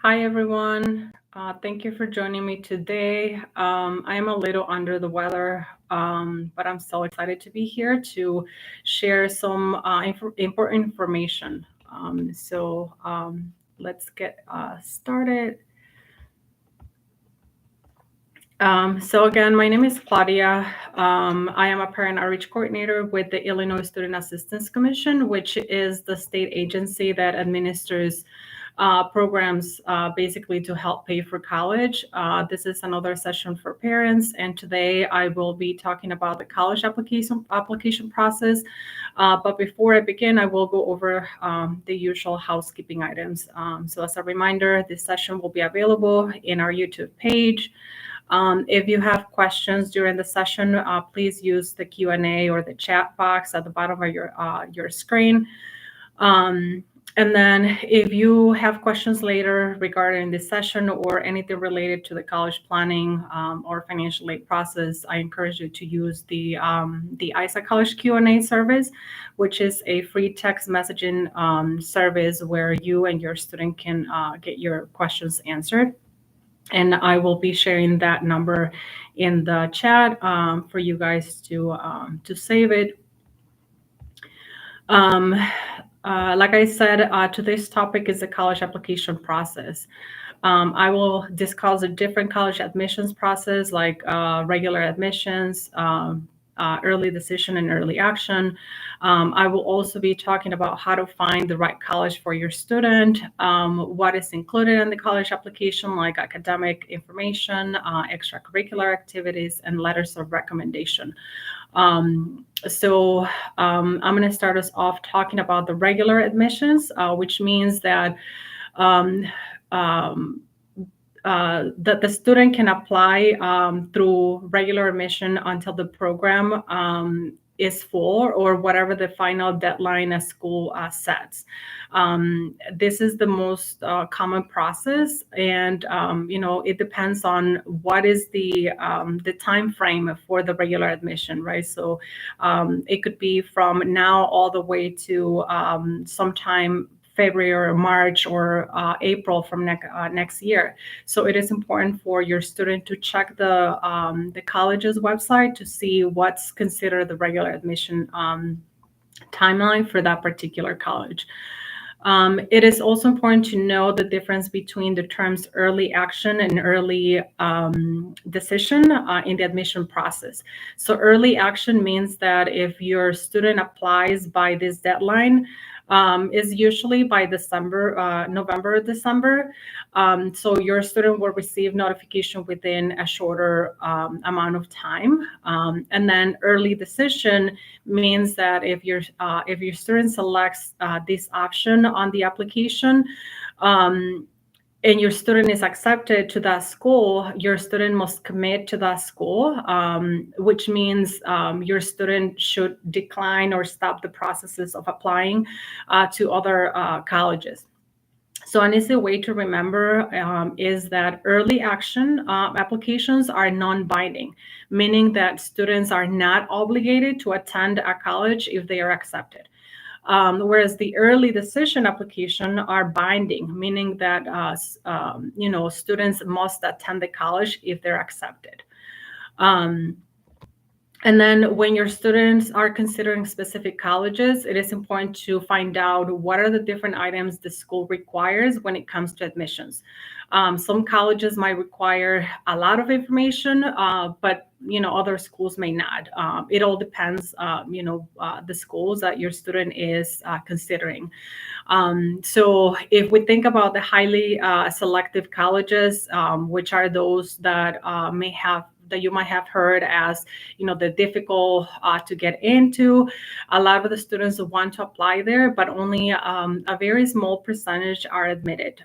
Hi, everyone. Thank you for joining me today. I am a little under the weather, but I'm still excited to be here to share some important information. Let's get started. Again, my name is Claudia. I am a parent outreach coordinator with the Illinois Student Assistance Commission, which is the state agency that administers programs basically to help pay for college. This is another session for parents, and today I will be talking about the college application process. But before I begin, I will go over the usual housekeeping items. As a reminder, this session will be available in our YouTube page. If you have questions during the session, please use the Q&A or the chat box at the bottom of your screen. And then if you have questions later regarding this session or anything related to the college planning or financial aid process, I encourage you to use the ISAC College Q&A service, which is a free text messaging service where you and your student can get your questions answered. And I will be sharing that number in the chat for you guys to save it. Like I said, today's topic is the college application process. I will discuss the different college admissions process, like regular admissions, early decision, and early action. I will also be talking about how to find the right college for your student, what is included in the college application, like academic information, extracurricular activities, and letters of recommendation. I'm going to start us off talking about the regular admissions, which means that that the student can apply through regular admission until the program is full or whatever the final deadline a school sets. This is the most common process, and it depends on what is the time frame for the regular admission, right? So it could be from now all the way to sometime February or March or April from next year. So it is important for your student to check the college's website to see what's considered the regular admission timeline for that particular college. It is also important to know the difference between the terms early action and early decision in the admission process. So early action means that if your student applies by this deadline, is usually by November, December. So your student will receive notification within a shorter amount of time. And then early decision means that if your student selects this option on the application, and your student is accepted to that school, your student must commit to that school, which means your student should decline or stop the processes of applying to other colleges. So an easy way to remember is that early action applications are non-binding, meaning that students are not obligated to attend a college if they are accepted. Whereas the early decision application are binding, meaning that students must attend the college if they're accepted. And then when your students are considering specific colleges, it is important to find out what are the different items the school requires when it comes to admissions. Some colleges might require a lot of information, but other schools may not. It all depends, the schools that your student is considering. So if we think about the highly selective colleges, which are those that you might have heard as, the difficult to get into. A lot of the students want to apply there, but only a very small percentage are admitted.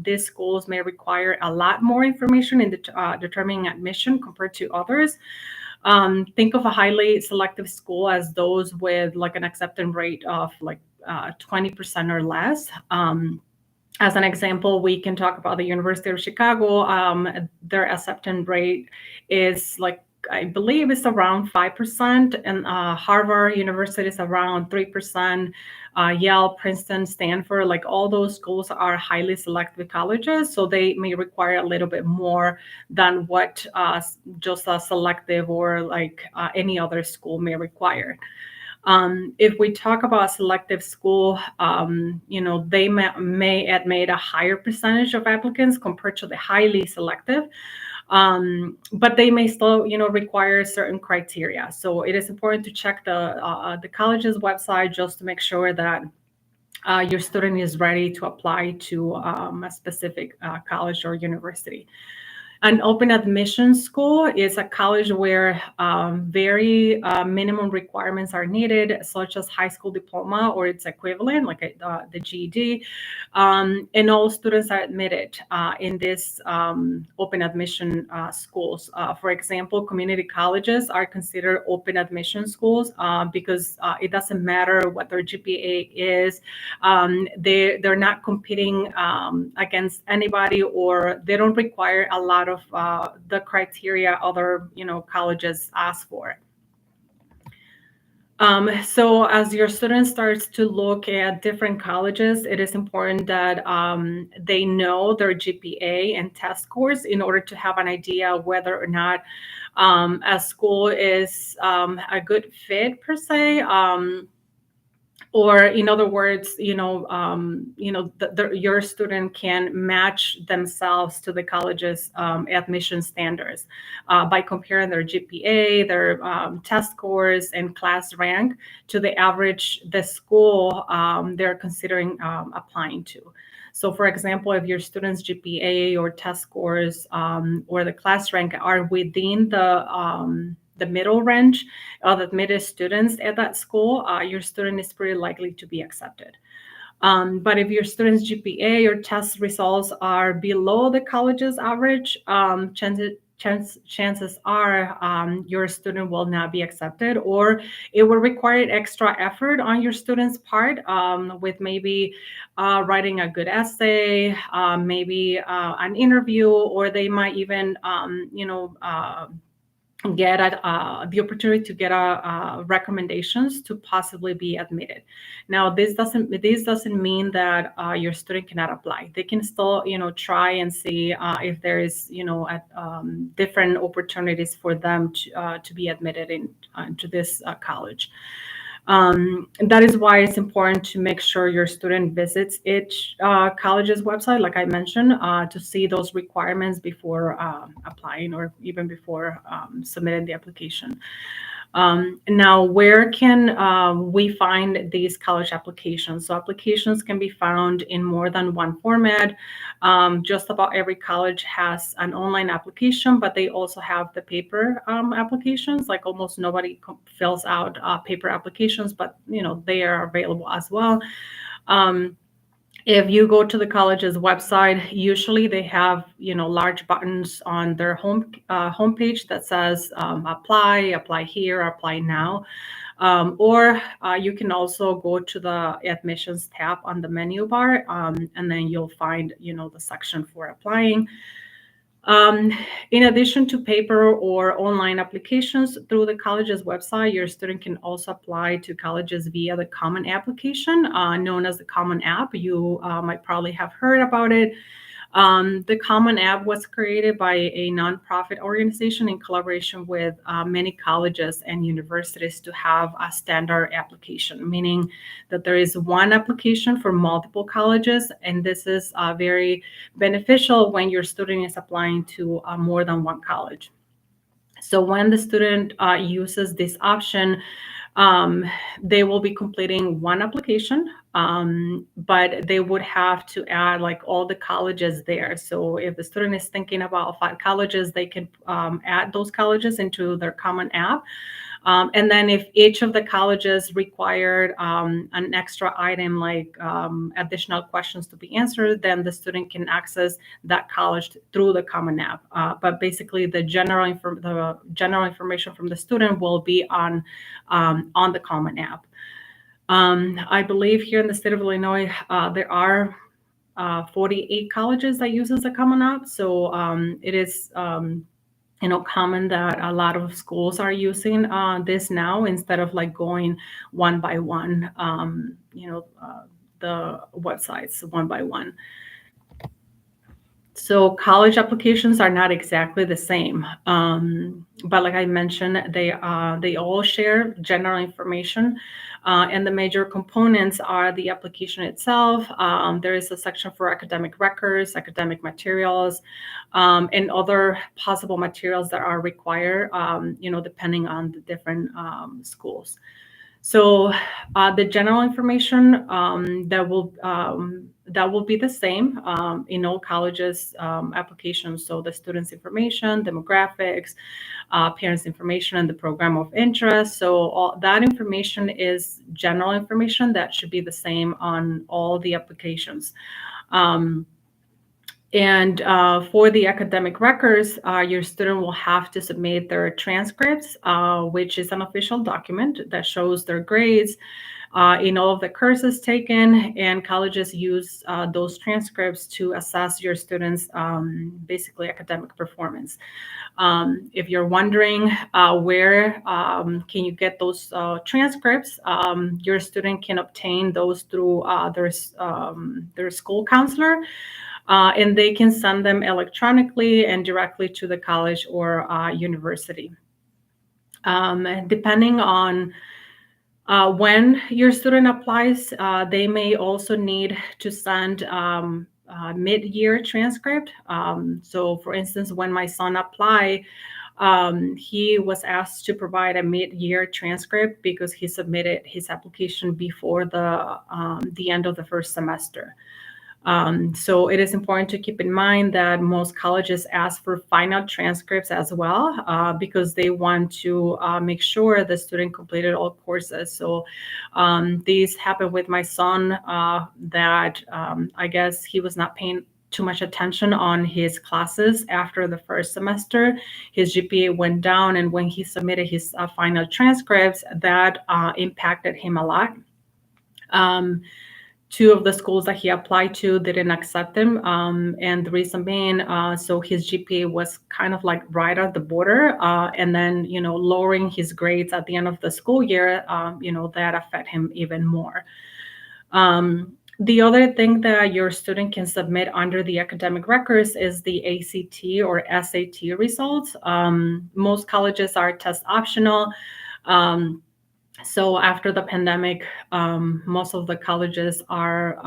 These schools may require a lot more information in determining admission compared to others. Think of a highly selective school as those with like an acceptance rate of like 20% or less. As an example, we can talk about the University of Chicago. Their acceptance rate is like I believe it's around 5%, and Harvard University is around 3%. Yale, Princeton, Stanford, like all those schools are highly selective colleges, so they may require a little bit more than what just a selective or like any other school may require. If we talk about selective school, they may admit a higher percentage of applicants compared to the highly selective, but they may still, require certain criteria. So it is important to check the college's website just to make sure that your student is ready to apply to a specific college or university. An open admission school is a college where very minimum requirements are needed, such as high school diploma or its equivalent, like the GED. And all students are admitted in this open admission schools. For example, community colleges are considered open admission schools because it doesn't matter what their GPA is. They're not competing against anybody, or they don't require a lot of the criteria other colleges ask for. So as your student starts to look at different colleges, it is important that they know their GPA and test scores in order to have an idea whether or not a school is a good fit per se. Or in other words, your student can match themselves to the college's admission standards by comparing their GPA, their test scores, and class rank to the average the school they're considering applying to. So, for example, if your student's GPA or test scores or the class rank are within the middle range of admitted students at that school, your student is pretty likely to be accepted. But if your student's GPA or test results are below the college's average, chances are your student will not be accepted, or it will require extra effort on your student's part with maybe writing a good essay, maybe an interview, or they might even, get the opportunity to get recommendations to possibly be admitted. Now, this doesn't mean that your student cannot apply. They can still, try and see if there is, different opportunities for them to be admitted into this college. That is why it's important to make sure your student visits each college's website, like I mentioned, to see those requirements before applying or even before submitting the application. Now, where can we find these college applications? So applications can be found in more than one format. Just about every college has an online application, but they also have the paper applications. Like almost nobody fills out paper applications, but they are available as well. If you go to the college's website, usually they have large buttons on their homepage that says apply here, apply now. Or you can also go to the admissions tab on the menu bar, and then you'll find the section for applying. In addition to paper or online applications through the college's website, your student can also apply to colleges via the Common Application, known as the Common App. You might probably have heard about it. The Common App was created by a nonprofit organization in collaboration with many colleges and universities to have a standard application, meaning that there is one application for multiple colleges, and this is very beneficial when your student is applying to more than one college. So when the student uses this option, they will be completing one application, but they would have to add like all the colleges there. So if the student is thinking about 5 colleges, they can add those colleges into their Common App. And then if each of the colleges required an extra item like additional questions to be answered, then the student can access that college through the Common App. But basically, the general information from the student will be on the Common App. I believe here in the state of Illinois, there are 48 colleges that uses the Common App. So it is common that a lot of schools are using this now instead of like going one by one, the websites one by one. So college applications are not exactly the same, but like I mentioned, they all share general information, and the major components are the application itself. There is a section for academic records, academic materials, and other possible materials that are required, depending on the different schools. So the general information that will be the same in all colleges applications. So the students' information, demographics, parents' information, and the program of interest. So all that information is general information that should be the same on all the applications. Um, and for the academic records, your student will have to submit their transcripts, which is an official document that shows their grades in all of the courses taken. And colleges use those transcripts to assess your students' basically academic performance. If you're wondering where can you get those transcripts, your student can obtain those through their school counselor. And they can send them electronically and directly to the college or university. Depending on when your student applies, they may also need to send mid-year transcript. So for instance, when my son applied, he was asked to provide a mid-year transcript because he submitted his application before the end of the first semester. So it is important to keep in mind that most colleges ask for final transcripts as well, because they want to make sure the student completed all courses. So these happened with my son, that I guess he was not paying too much attention on his classes after the first semester. His GPA went down, and when he submitted his final transcripts, that impacted him a lot. Two of the schools that he applied to didn't accept him. And the reason being, so his GPA was kind of like right at the border. And then, lowering his grades at the end of the school year, that affect him even more. The other thing that your student can submit under the academic records is the ACT or SAT results. Most colleges are test optional. So after the pandemic, most of the colleges are,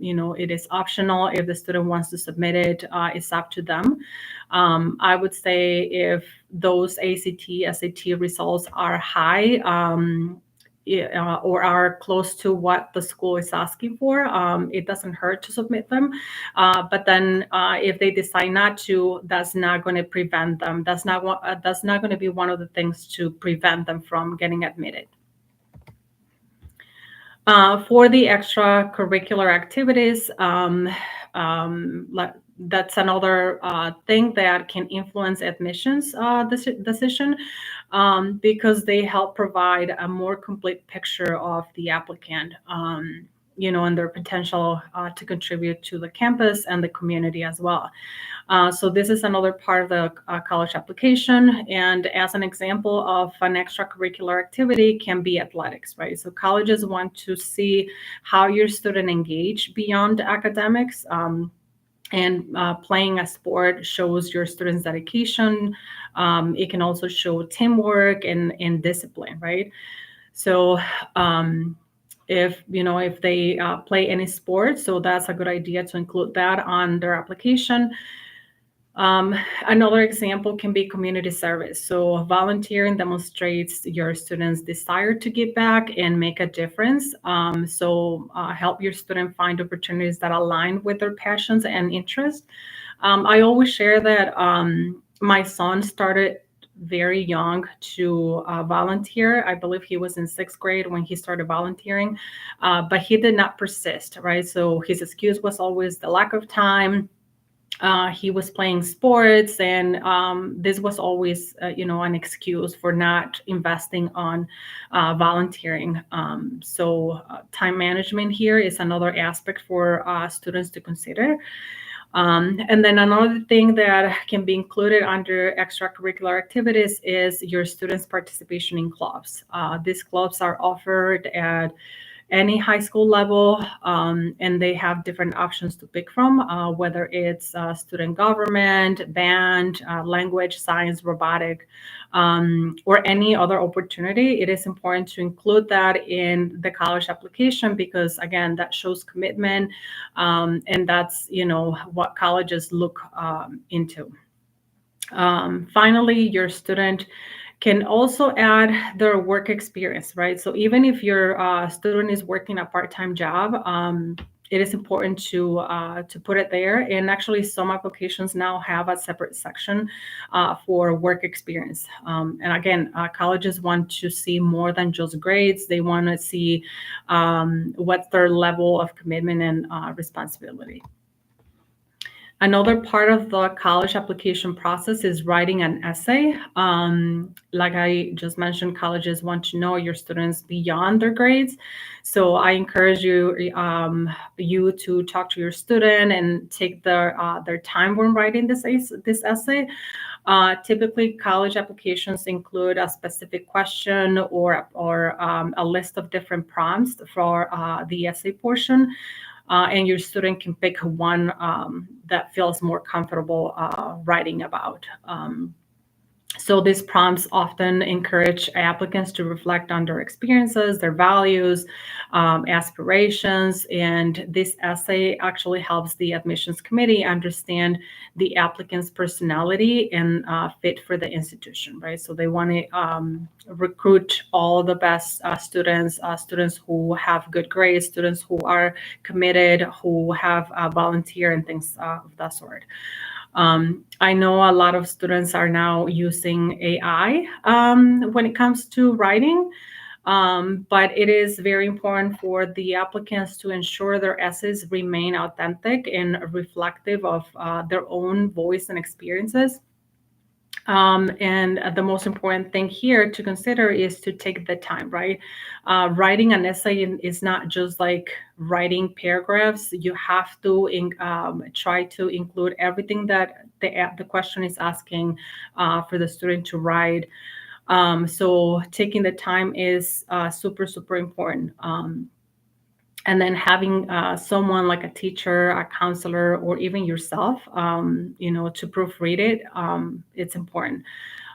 it is optional. If the student wants to submit it, it's up to them. I would say if those ACT, SAT results are high, or are close to what the school is asking for, it doesn't hurt to submit them. But then if they decide not to, that's not going to prevent them. That's not going to be one of the things to prevent them from getting admitted. For the extracurricular activities, that's another thing that can influence admissions decision, because they help provide a more complete picture of the applicant, and their potential to contribute to the campus and the community as well. So this is another part of the college application. And as an example of an extracurricular activity can be athletics, right? So colleges want to see how your student engage beyond academics. And playing a sport shows your students' dedication. It can also show teamwork and discipline, right? So if they play any sport, so that's a good idea to include that on their application. Another example can be community service. So volunteering demonstrates your students' desire to give back and make a difference. So help your student find opportunities that align with their passions and interests. I always share that my son started very young to volunteer. I believe he was in sixth grade when he started volunteering, but he did not persist, right? So his excuse was always the lack of time. He was playing sports, and this was always, an excuse for not investing on volunteering. So time management here is another aspect for students to consider. And then another thing that can be included under extracurricular activities is your students' participation in clubs. These clubs are offered at any high school level, and they have different options to pick from, whether it's student government, band, language, science, robotic, or any other opportunity. It is important to include that in the college application because, again, that shows commitment, and that's what colleges look into. Finally, your student can also add their work experience, right? So even if your student is working a part-time job, it is important to put it there. And actually, some applications now have a separate section for work experience. And again, colleges want to see more than just grades. They want to see what's their level of commitment and responsibility. Another part of the college application process is writing an essay. Like I just mentioned, colleges want to know your students beyond their grades. So I encourage you to talk to your student and take their time when writing this essay. Typically, college applications include a specific question or a list of different prompts for the essay portion. And your student can pick one that feels more comfortable writing about. So these prompts often encourage applicants to reflect on their experiences, their values, aspirations, and this essay actually helps the admissions committee understand the applicant's personality and fit for the institution, right? So they want to recruit all the best students who have good grades, students who are committed, who have volunteer and things of that sort. I know a lot of students are now using AI when it comes to writing, but it is very important for the applicants to ensure their essays remain authentic and reflective of their own voice and experiences. And the most important thing here to consider is to take the time, right? Writing an essay is not just like writing paragraphs. You have to try to include everything that the question is asking for the student to write. So taking the time is super, super important. And then having someone like a teacher, a counselor, or even yourself, to proofread it, it's important.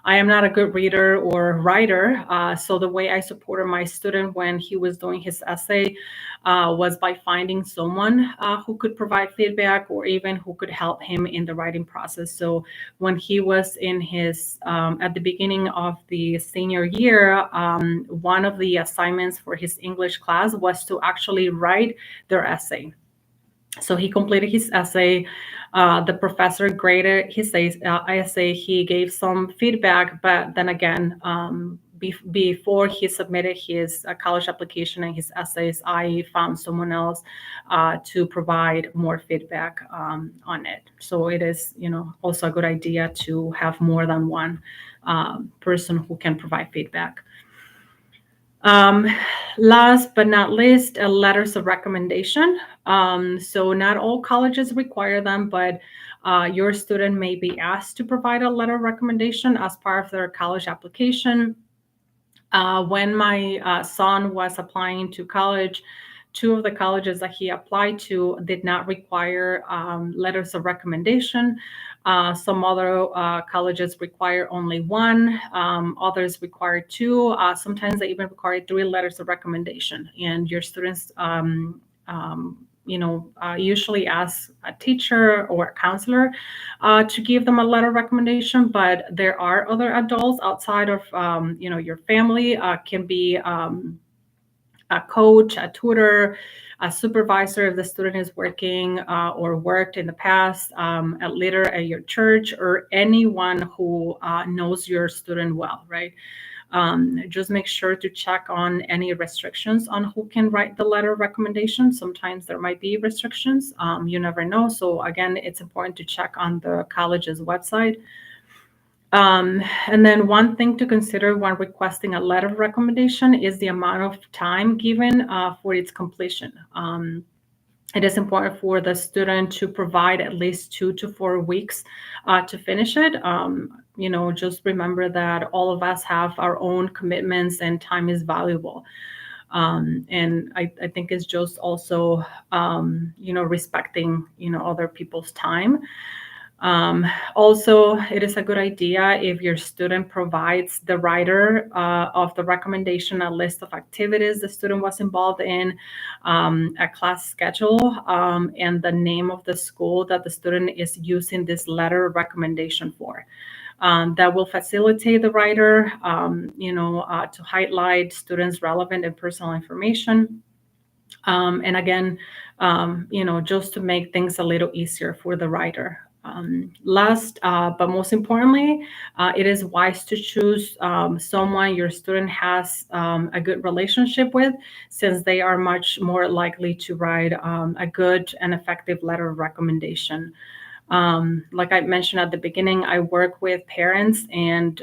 I am not a good reader or writer, so the way I supported my student when he was doing his essay was by finding someone who could provide feedback or even who could help him in the writing process. So when he was in his at the beginning of the senior year, one of the assignments for his English class was to actually write their essay. So he completed his essay. The professor graded his essay. He gave some feedback, but then again, before he submitted his college application and his essays, I found someone else to provide more feedback on it. So it is, also a good idea to have more than one person who can provide feedback. Last but not least, letters of recommendation. So not all colleges require them, but your student may be asked to provide a letter of recommendation as part of their college application. When my son was applying to college, two of the colleges that he applied to did not require letters of recommendation. Some other colleges require only one. Others require two. Sometimes they even require 3 letters of recommendation. And your students, usually ask a teacher or a counselor to give them a letter of recommendation. But there are other adults outside of, your family, can be a coach, a tutor, a supervisor if the student is working or worked in the past, a leader at your church, or anyone who knows your student well, right? Just make sure to check on any restrictions on who can write the letter of recommendation. Sometimes there might be restrictions. You never know. So again, it's important to check on the college's website. And then one thing to consider when requesting a letter of recommendation is the amount of time given for its completion. it is important for the student to provide at least 2 to 4 weeks to finish it. Just remember that all of us have our own commitments and time is valuable. And I think it's just also, respecting, other people's time. Also, it is a good idea if your student provides the writer of the recommendation a list of activities the student was involved in, a class schedule, and the name of the school that the student is using this letter of recommendation for. That will facilitate the writer, to highlight students' relevant and personal information. And again, just to make things a little easier for the writer. Last, but most importantly, it is wise to choose someone your student has a good relationship with, since they are much more likely to write a good and effective letter of recommendation. Like I mentioned at the beginning, I work with parents, and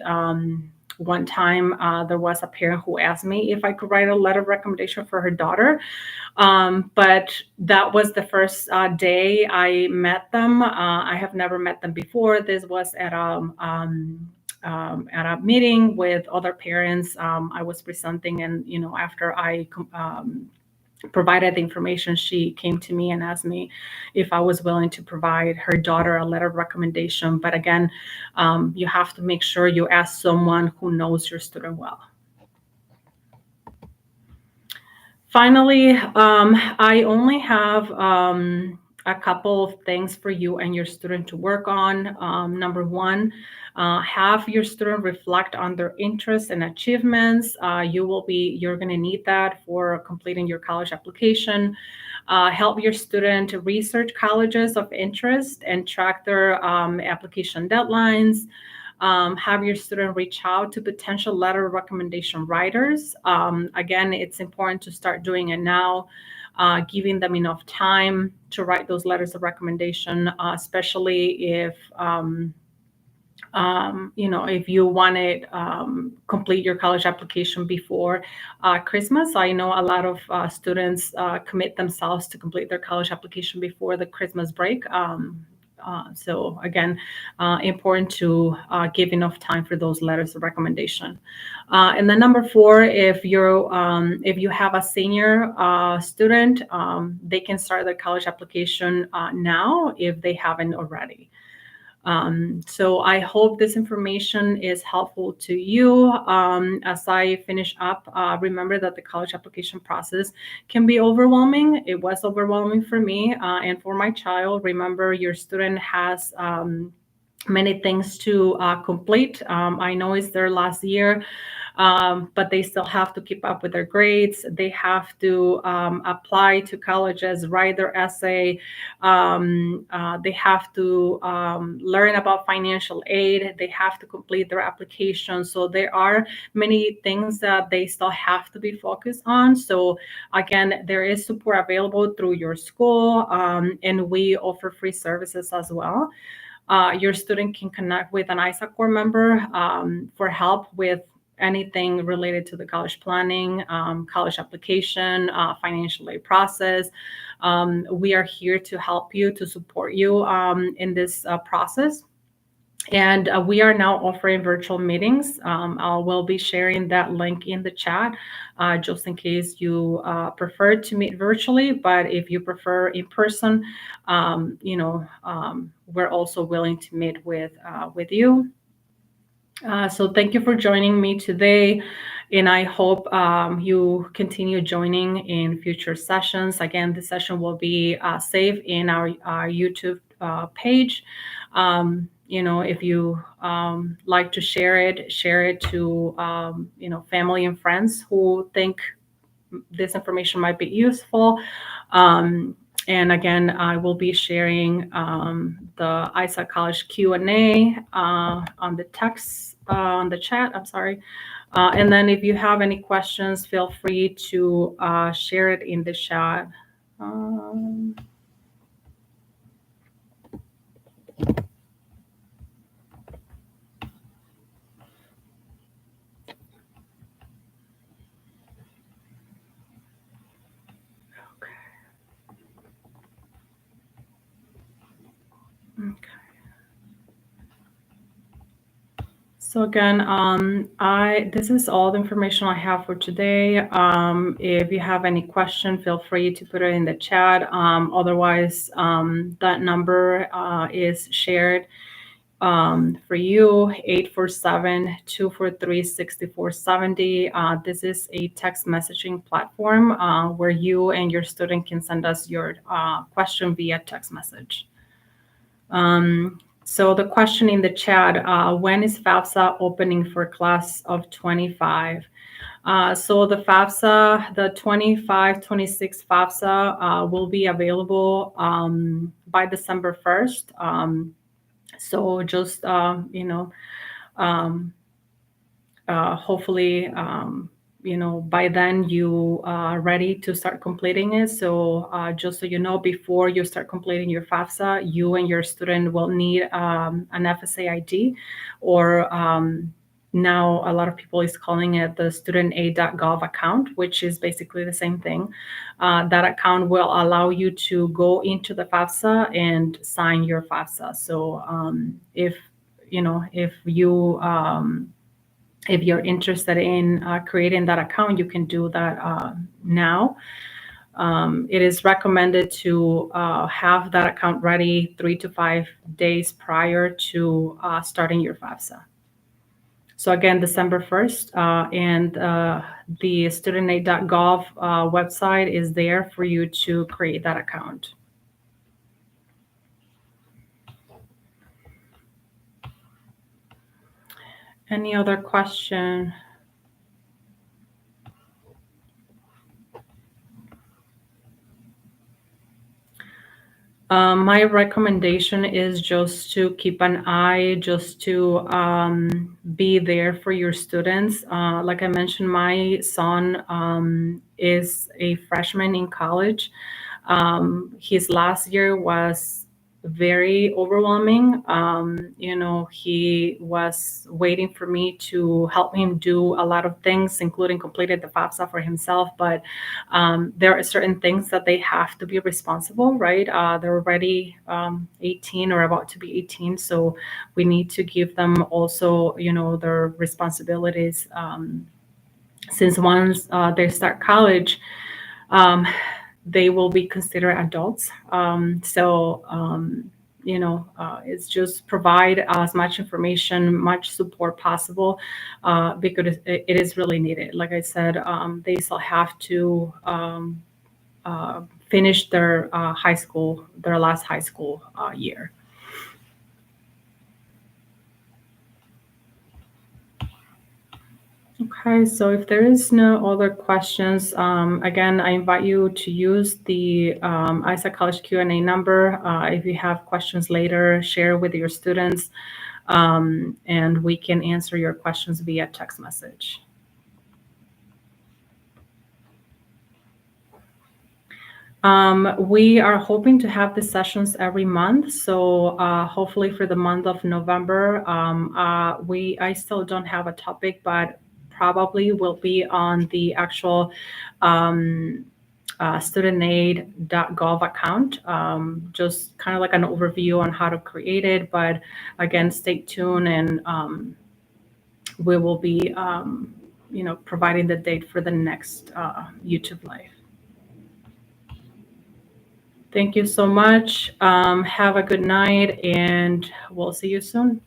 one time there was a parent who asked me if I could write a letter of recommendation for her daughter. But that was the first day I met them. I have never met them before. This was at a meeting with other parents. I was presenting, and after I provided the information, she came to me and asked me if I was willing to provide her daughter a letter of recommendation. But again, you have to make sure you ask someone who knows your student well. Finally, I only have a couple of things for you and your student to work on. Number one, have your student reflect on their interests and achievements. You're going to need that for completing your college application. Help your student to research colleges of interest and track their application deadlines. Have your student reach out to potential letter of recommendation writers. Again, it's important to start doing it now, giving them enough time to write those letters of recommendation, especially if you want to complete your college application before Christmas. I know a lot of students commit themselves to complete their college application before the Christmas break. So again, important to give enough time for those letters of recommendation. And then number four, if you have a senior student, they can start their college application now if they haven't already. So I hope this information is helpful to you. As I finish up, remember that the college application process can be overwhelming. It was overwhelming for me and for my child. Remember, your student has many things to complete. I know it's their last year, but they still have to keep up with their grades. They have to apply to colleges, write their essay. They have to learn about financial aid. They have to complete their application. So there are many things that they still have to be focused on. So again, there is support available through your school, and we offer free services as well. Your student can connect with an ISAC core member for help with anything related to the college planning, college application, financial aid process. We are here to help you, to support you in this process. And we are now offering virtual meetings. I will be sharing that link in the chat just in case you prefer to meet virtually. But if you prefer in person, we're also willing to meet with you. So thank you for joining me today. And I hope you continue joining in future sessions. Again, this session will be saved in our YouTube page. If you like to share it to family and friends who think this information might be useful. And again, I will be sharing the ISAC College Q&A on the text, on the chat, I'm sorry. And then if you have any questions, feel free to share it in the chat. So again, this is all the information I have for today. If you have any question, feel free to put it in the chat. Otherwise, that number is shared for you, 847-243-6470. This is a text messaging platform where you and your student can send us your question via text message. So the question in the chat, when is FAFSA opening for class of 25? So the FAFSA, the 25-26 FAFSA will be available by December 1st. So just, hopefully, by then you are ready to start completing it. So just so you know, before you start completing your FAFSA, you and your student will need an FSA ID, or now a lot of people is calling it the studentaid.gov account, which is basically the same thing. That account will allow you to go into the FAFSA and sign your FAFSA. So if you're interested in creating that account, you can do that now. It is recommended to have that account ready 3 to 5 days prior to starting your FAFSA. So again, December 1st, and the studentaid.gov website is there for you to create that account. Any other question? My recommendation is just to keep an eye, just to be there for your students. Like I mentioned, my son is a freshman in college. His last year was very overwhelming. He was waiting for me to help him do a lot of things, including completed the FAFSA for himself. But there are certain things that they have to be responsible, right? They're already 18 or about to be 18. So we need to give them also, their responsibilities. Since once they start college, they will be considered adults. It's just provide as much information, much support possible, because it is really needed. Like I said, they still have to finish their their last high school year. Okay, so if there is no other questions, again, I invite you to use the ISAC College Q&A number. If you have questions later, share with your students, and we can answer your questions via text message. We are hoping to have the sessions every month. So hopefully for the month of November, I still don't have a topic, but probably will be on the actual studentaid.gov account, just kind of like an overview on how to create it. But again, stay tuned, and we will be providing the date for the next YouTube Live. Thank you so much. Have a good night, and we'll see you soon.